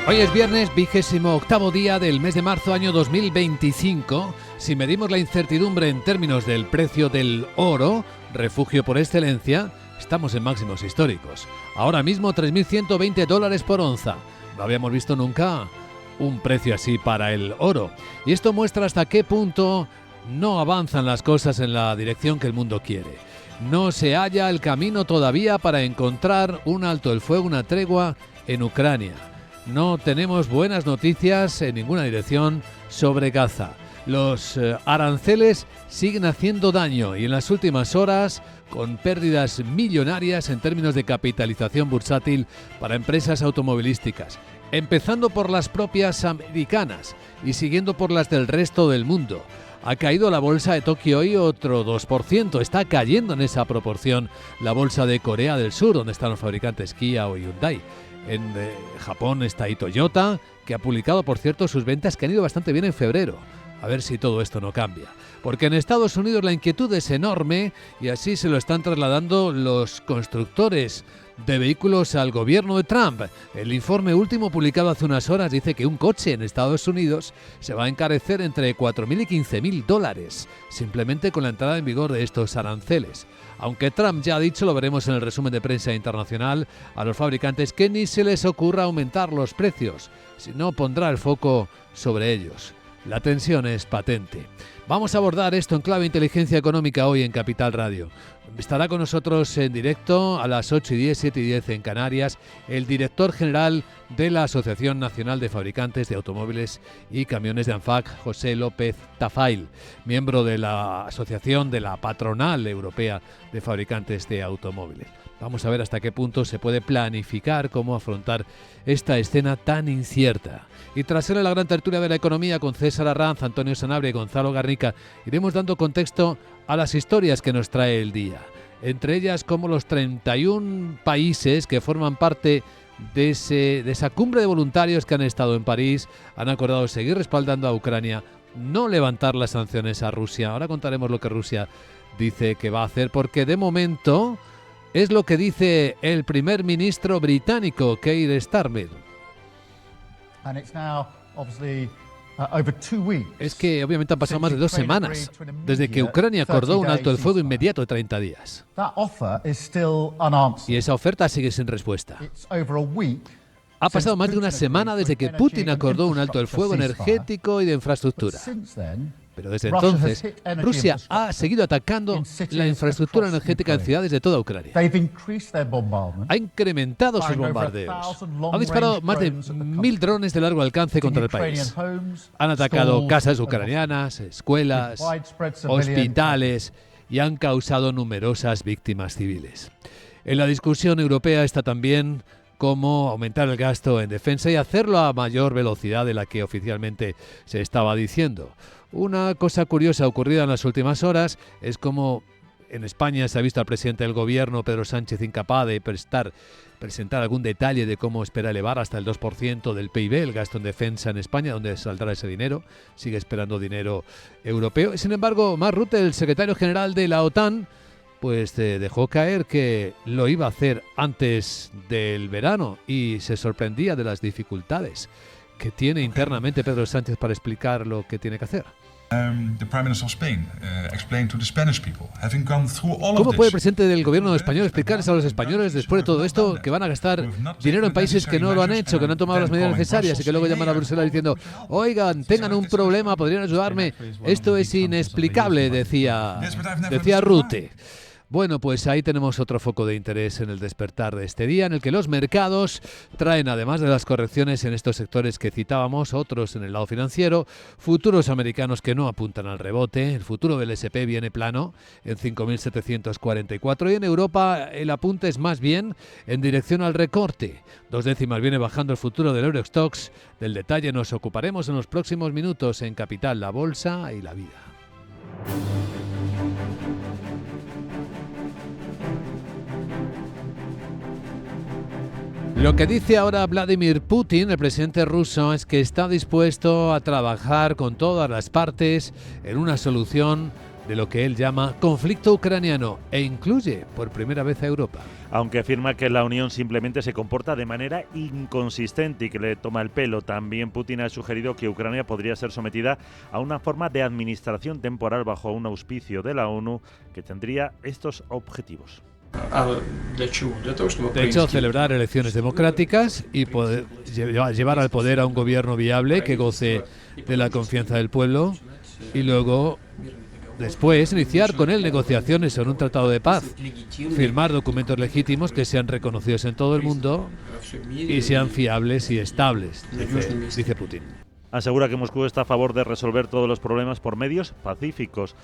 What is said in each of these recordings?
Hoy es viernes, 28º día del mes de marzo, año 2025. Si medimos la incertidumbre en términos del precio del oro, refugio por excelencia, estamos en máximos históricos. Ahora mismo $3.120 por onza. No habíamos visto nunca un precio así para el oro. Y esto muestra hasta qué punto no avanzan las cosas en la dirección que el mundo quiere. No se halla el camino todavía para encontrar un alto el fuego, una tregua en Ucrania. No tenemos buenas noticias en ninguna dirección sobre Gaza. Los aranceles siguen haciendo daño y en las últimas horas con pérdidas millonarias en términos de capitalización bursátil para empresas automovilísticas, empezando por las propias americanas y siguiendo por las del resto del mundo. Ha caído la bolsa de Tokio hoy otro 2%. Está cayendo en esa proporción la bolsa de Corea del Sur, donde están los fabricantes Kia o Hyundai. En Japón está ahí Toyota, que ha publicado, por cierto, sus ventas que han ido bastante bien en febrero. A ver si todo esto no cambia. Porque en Estados Unidos la inquietud es enorme y así se lo están trasladando los constructores de vehículos al gobierno de Trump. El informe último publicado hace unas horas dice que un coche en Estados Unidos se va a encarecer entre $4.000 y $15.000, simplemente con la entrada en vigor de estos aranceles. Aunque Trump ya ha dicho, lo veremos en el resumen de prensa internacional, a los fabricantes que ni se les ocurra aumentar los precios, si no pondrá el foco sobre ellos. La tensión es patente. Vamos a abordar esto en clave inteligencia económica hoy en Capital Radio. Estará con nosotros en directo a las 8:10, 7:10 en Canarias, el director general de la Asociación Nacional de Fabricantes de Automóviles y Camiones de ANFAC, José López Tafail, miembro de la Asociación de la Patronal Europea de Fabricantes de Automóviles. Vamos a ver hasta qué punto se puede planificar cómo afrontar esta escena tan incierta. Y tras él, en la gran tertulia de la economía con César Arranz, Antonio Sanabria y Gonzalo Garnica, iremos dando contexto a las historias que nos trae el día. Entre ellas, cómo los 31 países que forman parte de esa cumbre de voluntarios que han estado en París han acordado seguir respaldando a Ucrania, no levantar las sanciones a Rusia. Ahora contaremos lo que Rusia dice que va a hacer, porque de momento es lo que dice el primer ministro británico, Keir Starmer. Es que obviamente han pasado más de 2 semanas desde que Ucrania acordó un alto el fuego inmediato de 30 días. Y esa oferta sigue sin respuesta. Ha pasado más de una semana desde que Putin acordó un alto el fuego energético y de infraestructura. Pero desde entonces, Rusia ha seguido atacando la infraestructura energética en ciudades de toda Ucrania. Ha incrementado sus bombardeos. Ha disparado más de 1.000 drones de largo alcance contra el país. Han atacado casas ucranianas, escuelas, hospitales y han causado numerosas víctimas civiles. En la discusión europea está también cómo aumentar el gasto en defensa y hacerlo a mayor velocidad de la que oficialmente se estaba diciendo. Una cosa curiosa ocurrida en las últimas horas es cómo en España se ha visto al presidente del gobierno, Pedro Sánchez, incapaz de presentar algún detalle de cómo espera elevar hasta el 2% del PIB el gasto en defensa en España, donde saldrá ese dinero. Sigue esperando dinero europeo. Sin embargo, Mark Rutte, el secretario general de la OTAN, pues dejó caer que lo iba a hacer antes del verano y se sorprendía de las dificultades que tiene internamente Pedro Sánchez para explicar lo que tiene que hacer. ¿Cómo puede el presidente del gobierno español explicarles a los españoles, después de todo esto, que van a gastar dinero en países que no lo han hecho, que no han tomado las medidas necesarias y que luego llaman a Bruselas diciendo: oigan, tengan un problema, podrían ayudarme? Esto es inexplicable, decía Rutte. Bueno, pues ahí tenemos otro foco de interés en el despertar de este día, en el que los mercados traen, además de las correcciones en estos sectores que citábamos, otros en el lado financiero, futuros americanos que no apuntan al rebote. El futuro del S&P viene plano en 5.744 y en Europa el apunte es más bien en dirección al recorte. 2 décimas viene bajando el futuro del Eurostoxx. Del detalle nos ocuparemos en los próximos minutos en Capital, la Bolsa y la Vida. Lo que dice ahora Vladimir Putin, el presidente ruso, es que está dispuesto a trabajar con todas las partes en una solución de lo que él llama conflicto ucraniano e incluye por primera vez a Europa. Aunque afirma que la Unión simplemente se comporta de manera inconsistente y que le toma el pelo, también Putin ha sugerido que Ucrania podría ser sometida a una forma de administración temporal bajo un auspicio de la ONU que tendría estos objetivos. De hecho, celebrar elecciones democráticas y poder llevar al poder a un gobierno viable que goce de la confianza del pueblo y luego, después, iniciar con él negociaciones sobre un tratado de paz, firmar documentos legítimos que sean reconocidos en todo el mundo y sean fiables y estables, dice Putin. Asegura que Moscú está a favor de resolver todos los problemas por medios pacíficos,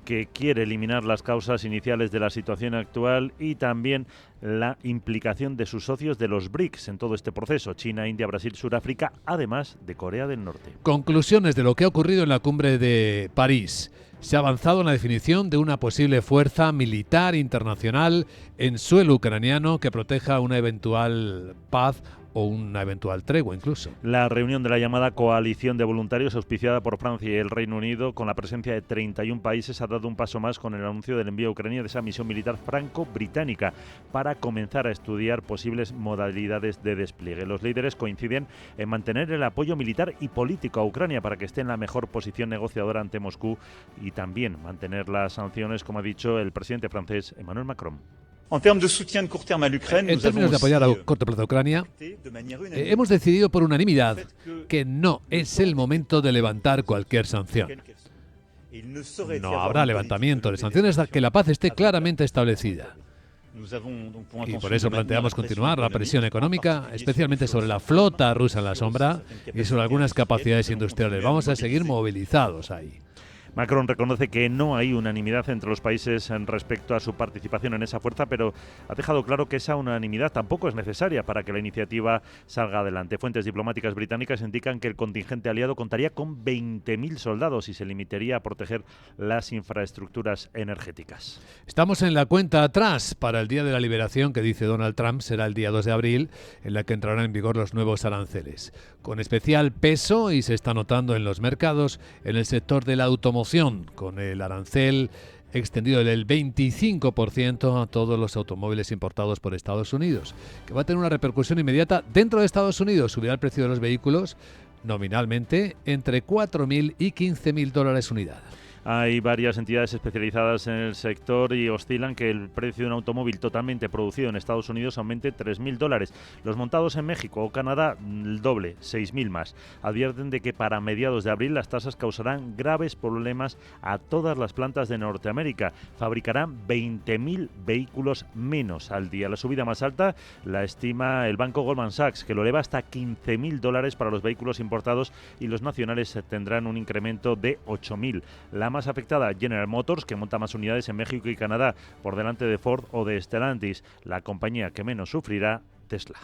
que quiere eliminar las causas iniciales de la situación actual y también la implicación de sus socios de los BRICS en todo este proceso: China, India, Brasil, Sudáfrica, además de Corea del Norte. Conclusiones de lo que ha ocurrido en la cumbre de París. Se ha avanzado en la definición de una posible fuerza militar internacional en suelo ucraniano que proteja una eventual paz o una eventual tregua incluso. La reunión de la llamada Coalición de Voluntarios, auspiciada por Francia y el Reino Unido, con la presencia de 31 países, ha dado un paso más con el anuncio del envío a Ucrania de esa misión militar franco-británica para comenzar a estudiar posibles modalidades de despliegue. Los líderes coinciden en mantener el apoyo militar y político a Ucrania para que esté en la mejor posición negociadora ante Moscú y también mantener las sanciones, como ha dicho el presidente francés Emmanuel Macron. En términos de apoyar a corto plazo a Ucrania, hemos decidido por unanimidad que no es el momento de levantar cualquier sanción. No habrá levantamiento de sanciones hasta que la paz esté claramente establecida. Y por eso planteamos continuar la presión económica, especialmente sobre la flota rusa en la sombra y sobre algunas capacidades industriales. Vamos a seguir movilizados ahí. Macron reconoce que no hay unanimidad entre los países en respecto a su participación en esa fuerza, pero ha dejado claro que esa unanimidad tampoco es necesaria para que la iniciativa salga adelante. Fuentes diplomáticas británicas indican que el contingente aliado contaría con 20.000 soldados y se limitaría a proteger las infraestructuras energéticas. Estamos en la cuenta atrás para el Día de la Liberación, que dice Donald Trump será el día 2 de abril, en la que entrarán en vigor los nuevos aranceles. Con especial peso, y se está notando en los mercados, en el sector de la automoción, con el arancel extendido del 25% a todos los automóviles importados por Estados Unidos, que va a tener una repercusión inmediata dentro de Estados Unidos. Subirá el precio de los vehículos nominalmente entre $4.000 y $15.000 unidad. Hay varias entidades especializadas en el sector y oscilan que el precio de un automóvil totalmente producido en Estados Unidos aumente $3.000. Los montados en México o Canadá, el doble, 6.000 más. Advierten de que para mediados de abril las tasas causarán graves problemas a todas las plantas de Norteamérica. Fabricarán 20.000 vehículos menos al día. La subida más alta la estima el banco Goldman Sachs, que lo eleva hasta $15.000 para los vehículos importados, y los nacionales tendrán un incremento de 8.000. La más afectada, General Motors, que monta más unidades en México y Canadá, por delante de Ford o de Stellantis. La compañía que menos sufrirá, Tesla.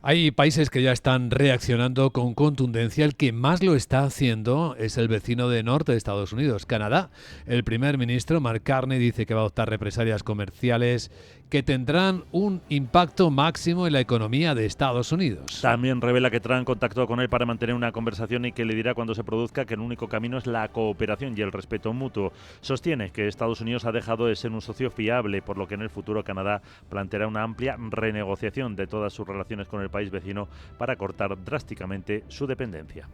Hay países que ya están reaccionando con contundencia. El que más lo está haciendo es el vecino de norte de Estados Unidos, Canadá. El primer ministro, Mark Carney, dice que va a adoptar represalias comerciales que tendrán un impacto máximo en la economía de Estados Unidos. También revela que Trump contactó con él para mantener una conversación y que le dirá cuando se produzca que el único camino es la cooperación y el respeto mutuo. Sostiene que Estados Unidos ha dejado de ser un socio fiable, por lo que en el futuro Canadá planteará una amplia renegociación de todas sus relaciones con el país vecino para cortar drásticamente su dependencia.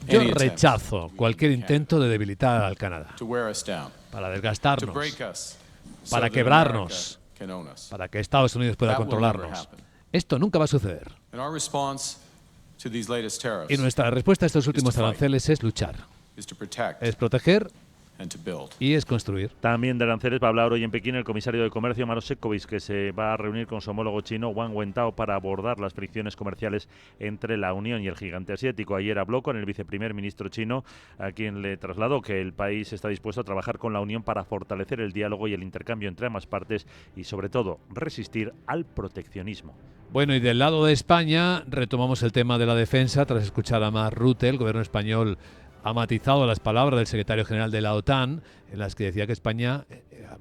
Yo rechazo cualquier intento de debilitar al Canadá, para desgastarnos, para quebrarnos, para que Estados Unidos pueda controlarnos. Esto nunca va a suceder. Y nuestra respuesta a estos últimos aranceles es luchar, es proteger y es construir. También de aranceles va a hablar hoy en Pekín el comisario de Comercio, Maroš Šefčovič, que se va a reunir con su homólogo chino, Wang Wentao, para abordar las fricciones comerciales entre la Unión y el gigante asiático. Ayer habló con el viceprimer ministro chino, a quien le trasladó que el país está dispuesto a trabajar con la Unión para fortalecer el diálogo y el intercambio entre ambas partes y, sobre todo, resistir al proteccionismo. Bueno, y del lado de España retomamos el tema de la defensa tras escuchar a Mark Rutte. El gobierno español ha matizado las palabras del secretario general de la OTAN, en las que decía que España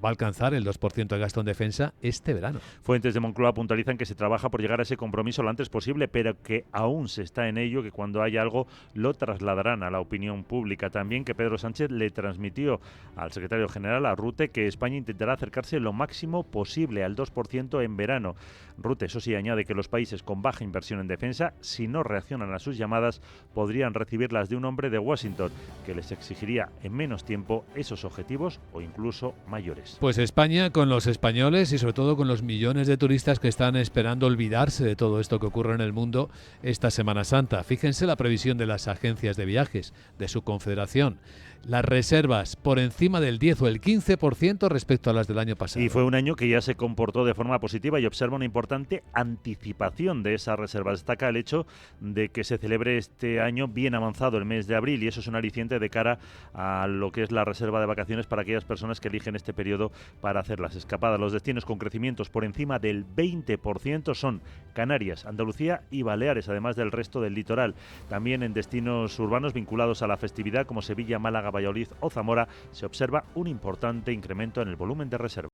va a alcanzar el 2% de gasto en defensa este verano. Fuentes de Moncloa puntualizan que se trabaja por llegar a ese compromiso lo antes posible, pero que aún se está en ello, que cuando haya algo lo trasladarán a la opinión pública. También que Pedro Sánchez le transmitió al secretario general, a Rutte, que España intentará acercarse lo máximo posible al 2% en verano. Rutte, eso sí, añade que los países con baja inversión en defensa, si no reaccionan a sus llamadas, podrían recibirlas de un hombre de Washington, que les exigiría en menos tiempo esos objetivos o incluso mayores. Pues España con los españoles y sobre todo con los millones de turistas que están esperando olvidarse de todo esto que ocurre en el mundo esta Semana Santa. Fíjense la previsión de las agencias de viajes, de su confederación. Las reservas por encima del 10 o el 15% respecto a las del año pasado. Y fue un año que ya se comportó de forma positiva y observa una importante anticipación de esas reservas. Destaca el hecho de que se celebre este año bien avanzado el mes de abril, y eso es un aliciente de cara a lo que es la reserva de vacaciones para aquellas personas que eligen este periodo para hacer las escapadas. Los destinos con crecimientos por encima del 20% son Canarias, Andalucía y Baleares, además del resto del litoral. También en destinos urbanos vinculados a la festividad como Sevilla, Málaga, Valladolid o Zamora se observa un importante incremento en el volumen de reservas.